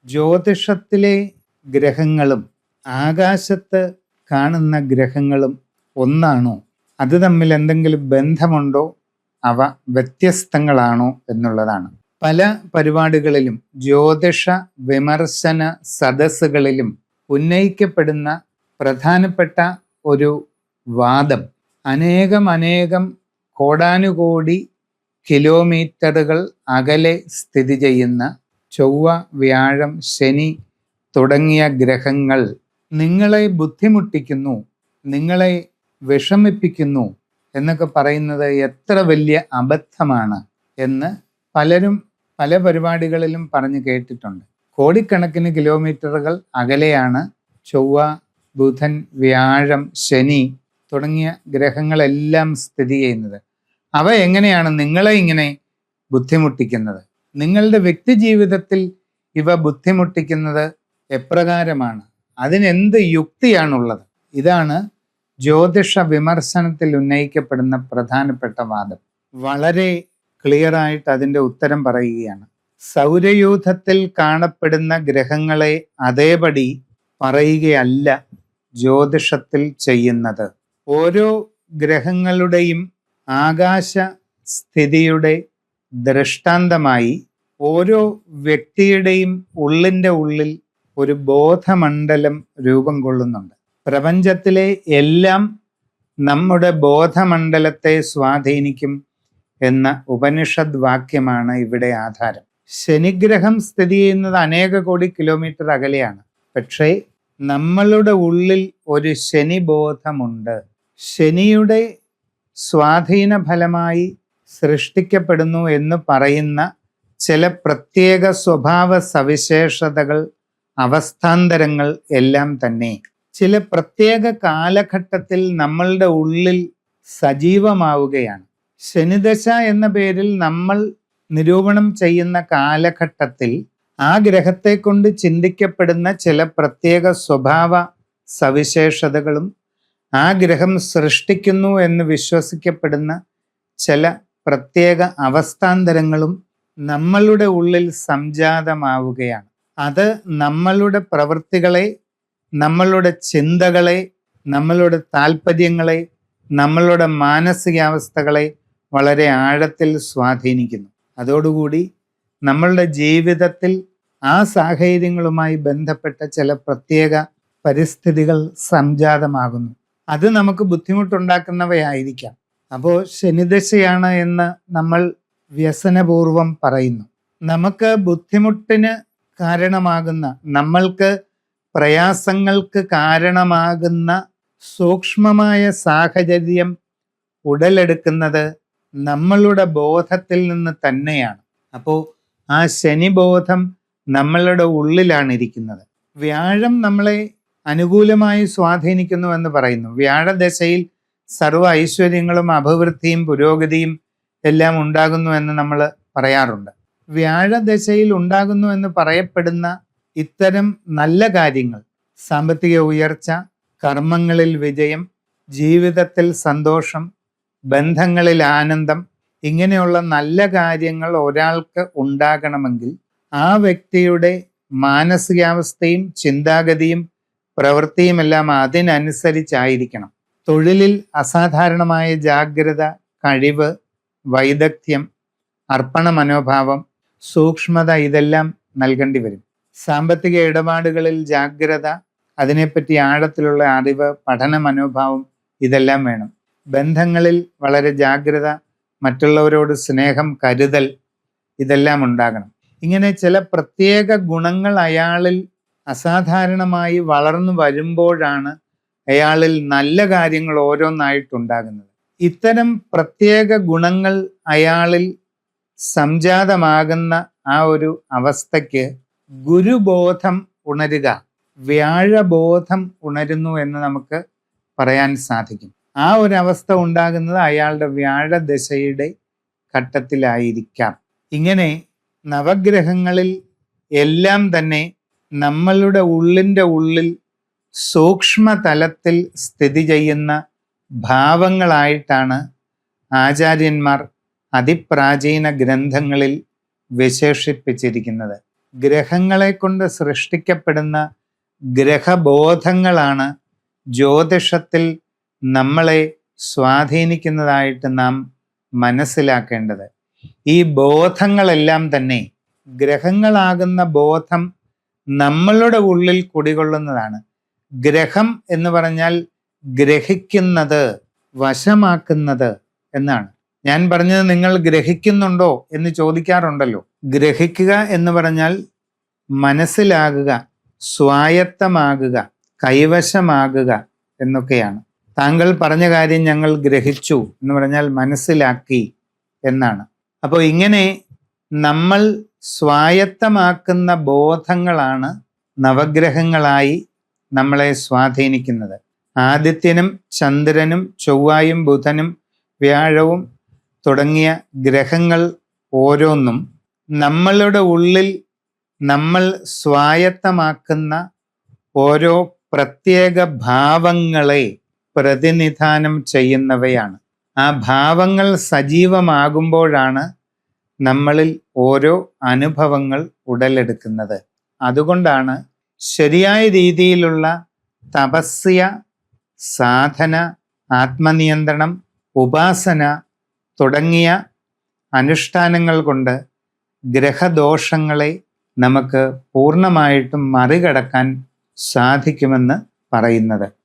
ജ്യോതിഷത്തിലെ ഗ്രഹങ്ങളും ആകാശത്ത് കാണുന്ന ഗ്രഹങ്ങളും ഒന്നാണോ? അത് തമ്മിൽ എന്തെങ്കിലും ബന്ധമുണ്ടോ? അവ വ്യത്യസ്തങ്ങളാണോ എന്നുള്ളതാണ്. പല പരിപാടികളിലും ജ്യോതിഷ വിമർശന സദസ്സുകളിലും ഉന്നയിക്കപ്പെടുന്ന പ്രധാനപ്പെട്ട ഒരു വാദം, അനേകം കോടാനുകോടി കിലോമീറ്ററുകൾ അകലെ സ്ഥിതി ചെയ്യുന്ന ചൊവ്വ, വ്യാഴം, ശനി തുടങ്ങിയ ഗ്രഹങ്ങൾ നിങ്ങളെ ബുദ്ധിമുട്ടിക്കുന്നു, നിങ്ങളെ വിഷമിപ്പിക്കുന്നു എന്നൊക്കെ പറയുന്നത് എത്ര വലിയ അബദ്ധമാണ് എന്ന് പലരും പല പരിപാടികളിലും പറഞ്ഞു കേട്ടിട്ടുണ്ട്. കോടിക്കണക്കിന് കിലോമീറ്ററുകൾ അകലെയാണ് ചൊവ്വ, ബുധൻ, വ്യാഴം, ശനി തുടങ്ങിയ ഗ്രഹങ്ങളെല്ലാം സ്ഥിതി ചെയ്യുന്നത്. അവ എങ്ങനെയാണ് നിങ്ങളെ ഇങ്ങനെ ബുദ്ധിമുട്ടിക്കുന്നത്? നിങ്ങളുടെ വ്യക്തി ജീവിതത്തിൽ ഇവ ബുദ്ധിമുട്ടിക്കുന്നത് എപ്രകാരമാണ്? അതിനെന്ത് യുക്തിയാണുള്ളത്? ഇതാണ് ജ്യോതിഷ വിമർശനത്തിൽ ഉന്നയിക്കപ്പെടുന്ന പ്രധാനപ്പെട്ട വാദം. വളരെ ക്ലിയറായിട്ട് അതിൻ്റെ ഉത്തരം പറയുകയാണ്. സൗരയൂഥത്തിൽ കാണപ്പെടുന്ന ഗ്രഹങ്ങളെ അതേപടി പറയുകയല്ല ജ്യോതിഷത്തിൽ ചെയ്യുന്നത്. ഓരോ ഗ്രഹങ്ങളുടെയും ആകാശ സ്ഥിതിയുടെ ദൃഷ്ടാന്തമായി ഓരോ വ്യക്തിയുടെയും ഉള്ളിൻ്റെ ഉള്ളിൽ ഒരു ബോധമണ്ഡലം രൂപം കൊള്ളുന്നുണ്ട്. പ്രപഞ്ചത്തിലെ എല്ലാം നമ്മുടെ ബോധമണ്ഡലത്തെ സ്വാധീനിക്കും എന്ന ഉപനിഷദ് വാക്യമാണ് ഇവിടെ ആധാരം. ശനിഗ്രഹം സ്ഥിതി ചെയ്യുന്നത് അനേക കോടി കിലോമീറ്റർ അകലെയാണ്. പക്ഷേ നമ്മളുടെ ഉള്ളിൽ ഒരു ശനിബോധമുണ്ട്. ശനിയുടെ സ്വാധീന ഫലമായി സൃഷ്ടിക്കപ്പെടുന്നു എന്ന് പറയുന്ന ചില പ്രത്യേക സ്വഭാവ സവിശേഷതകൾ, അവസ്ഥാന്തരങ്ങൾ എല്ലാം തന്നെ ചില പ്രത്യേക കാലഘട്ടത്തിൽ നമ്മളുടെ ഉള്ളിൽ സജീവമാവുകയാണ്. ശനിദശ എന്ന പേരിൽ നമ്മൾ നിരൂപണം ചെയ്യുന്ന കാലഘട്ടത്തിൽ ആ ഗ്രഹത്തെ കൊണ്ട് ചിന്തിക്കപ്പെടുന്ന ചില പ്രത്യേക സ്വഭാവ സവിശേഷതകളും ആ ഗ്രഹം സൃഷ്ടിക്കുന്നു എന്ന് വിശ്വസിക്കപ്പെടുന്ന ചില പ്രത്യേക അവസ്ഥാന്തരങ്ങളും നമ്മളുടെ ഉള്ളിൽ സംജാതമാവുകയാണ്. അത് നമ്മളുടെ പ്രവൃത്തികളെ, നമ്മളുടെ ചിന്തകളെ, നമ്മളുടെ താല്പര്യങ്ങളെ, നമ്മളുടെ മാനസികാവസ്ഥകളെ വളരെ ആഴത്തിൽ സ്വാധീനിക്കുന്നു. അതോടുകൂടി നമ്മളുടെ ജീവിതത്തിൽ ആ സാഹചര്യങ്ങളുമായി ബന്ധപ്പെട്ട ചില പ്രത്യേക പരിസ്ഥിതികൾ സംജാതമാകുന്നു. അത് നമുക്ക് ബുദ്ധിമുട്ടുണ്ടാക്കുന്നവയായിരിക്കാം. അപ്പോൾ ശനിദശയാണ് എന്ന് നമ്മൾ വ്യസനപൂർവം പറയുന്നു. നമുക്ക് ബുദ്ധിമുട്ടിന് കാരണമാകുന്ന, നമ്മൾക്ക് പ്രയാസങ്ങൾക്ക് കാരണമാകുന്ന സൂക്ഷ്മമായ സാഹചര്യം ഉടലെടുക്കുന്നത് നമ്മളുടെ ബോധത്തിൽ നിന്ന് തന്നെയാണ്. അപ്പോൾ ആ ശനിബോധം നമ്മളുടെ ഉള്ളിലാണ് ഇരിക്കുന്നത്. വ്യാഴം നമ്മളെ അനുകൂലമായി സ്വാധീനിക്കുന്നു എന്ന് പറയുന്നു. വ്യാഴദശയിൽ സർവ്വ ഐശ്വര്യങ്ങളും അഭിവൃദ്ധിയും പുരോഗതിയും എല്ലാം ഉണ്ടാകുന്നു എന്ന് നമ്മൾ പറയാറുണ്ട്. വ്യാഴദശയിൽ ഉണ്ടാകുന്നു എന്ന് പറയപ്പെടുന്ന ഇത്തരം നല്ല കാര്യങ്ങൾ, സാമ്പത്തിക ഉയർച്ച, കർമ്മങ്ങളിൽ വിജയം, ജീവിതത്തിൽ സന്തോഷം, ബന്ധങ്ങളിൽ ആനന്ദം, ഇങ്ങനെയുള്ള നല്ല കാര്യങ്ങൾ ഒരാൾക്ക് ഉണ്ടാകണമെങ്കിൽ ആ വ്യക്തിയുടെ മാനസികാവസ്ഥയും ചിന്താഗതിയും പ്രവൃത്തിയുമെല്ലാം അതിനനുസരിച്ചായിരിക്കണം. തൊഴിലിൽ അസാധാരണമായ ജാഗ്രത, കഴിവ്, വൈദഗ്ധ്യം, അർപ്പണ മനോഭാവം, സൂക്ഷ്മത ഇതെല്ലാം നൽകേണ്ടി വരും. സാമ്പത്തിക ഇടപാടുകളിൽ ജാഗ്രത, അതിനെപ്പറ്റി ആഴത്തിലുള്ള അറിവ്, പഠന മനോഭാവം ഇതെല്ലാം വേണം. ബന്ധങ്ങളിൽ വളരെ ജാഗ്രത, മറ്റുള്ളവരോട് സ്നേഹം, കരുതൽ ഇതെല്ലാം ഉണ്ടാകണം. ഇങ്ങനെ ചില പ്രത്യേക ഗുണങ്ങൾ അയാളിൽ അസാധാരണമായി വളർന്നു വരുമ്പോഴാണ് അയാളിൽ നല്ല കാര്യങ്ങൾ ഓരോന്നായിട്ടുണ്ടാകുന്നത്. ഇത്തരം പ്രത്യേക ഗുണങ്ങൾ അയാളിൽ സംജാതമാകുന്ന ആ ഒരു അവസ്ഥയ്ക്ക് ഗുരുബോധം ഉണരുക, വ്യാഴബോധം ഉണരുന്നു എന്ന് നമുക്ക് പറയാൻ സാധിക്കും. ആ ഒരു അവസ്ഥ ഉണ്ടാകുന്നത് അയാളുടെ വ്യാഴദശയുടെ ഘട്ടത്തിലായിരിക്കാം. ഇങ്ങനെ നവഗ്രഹങ്ങളിൽ എല്ലാം തന്നെ നമ്മളുടെ ഉള്ളിൻ്റെ ഉള്ളിൽ സൂക്ഷ്മതലത്തിൽ സ്ഥിതി ചെയ്യുന്ന ഭാവങ്ങളായിട്ടാണ് ആചാര്യന്മാർ അതിപ്രാചീന ഗ്രന്ഥങ്ങളിൽ വിശേഷിപ്പിച്ചിരിക്കുന്നത്. ഗ്രഹങ്ങളെ കൊണ്ട് സൃഷ്ടിക്കപ്പെടുന്ന ഗ്രഹബോധങ്ങളാണ് ജ്യോതിഷത്തിൽ നമ്മളെ സ്വാധീനിക്കുന്നതായിട്ട് നാം മനസ്സിലാക്കേണ്ടത്. ഈ ബോധങ്ങളെല്ലാം തന്നെ, ഗ്രഹങ്ങളാകുന്ന ബോധം നമ്മളുടെ ഉള്ളിൽ കുടികൊള്ളുന്നതാണ്. ഗ്രഹം എന്ന് പറഞ്ഞാൽ ഗ്രഹിക്കുന്നത്, വശമാക്കുന്നത് എന്നാണ്. ഞാൻ പറഞ്ഞത് നിങ്ങൾ ഗ്രഹിക്കുന്നുണ്ടോ എന്ന് ചോദിക്കാറുണ്ടല്ലോ. ഗ്രഹിക്കുക എന്ന് പറഞ്ഞാൽ മനസ്സിലാകുക, സ്വായത്തമാകുക, കൈവശമാകുക എന്നൊക്കെയാണ്. താങ്കൾ പറഞ്ഞ കാര്യം ഞങ്ങൾ ഗ്രഹിച്ചു എന്ന് പറഞ്ഞാൽ മനസ്സിലാക്കി എന്നാണ്. അപ്പോൾ ഇങ്ങനെ നമ്മൾ സ്വായത്തമാക്കുന്ന ബോധങ്ങളാണ് നവഗ്രഹങ്ങളായി നമ്മളെ സ്വാധീനിക്കുന്നത്. ആദിത്യനും ചന്ദ്രനും ചൊവ്വായും ബുധനും വ്യാഴവും തുടങ്ങിയ ഗ്രഹങ്ങൾ ഓരോന്നും നമ്മളുടെ ഉള്ളിൽ നമ്മൾ സ്വായത്തമാക്കുന്ന ഓരോ പ്രത്യേക ഭാവങ്ങളെ പ്രതിനിധാനം ചെയ്യുന്നവയാണ്. ആ ഭാവങ്ങൾ സജീവമാകുമ്പോഴാണ് നമ്മളിൽ ഓരോ അനുഭവങ്ങൾ ഉടലെടുക്കുന്നത്. അതുകൊണ്ടാണ് ശരിയായ രീതിയിലുള്ള തപസ്യ, സാധന, ആത്മനിയന്ത്രണം, ഉപാസന തുടങ്ങിയ അനുഷ്ഠാനങ്ങൾ കൊണ്ട് ഗ്രഹദോഷങ്ങളെ നമുക്ക് പൂർണ്ണമായിട്ടും മറികടക്കാൻ സാധിക്കുമെന്ന് പറയുന്നത്.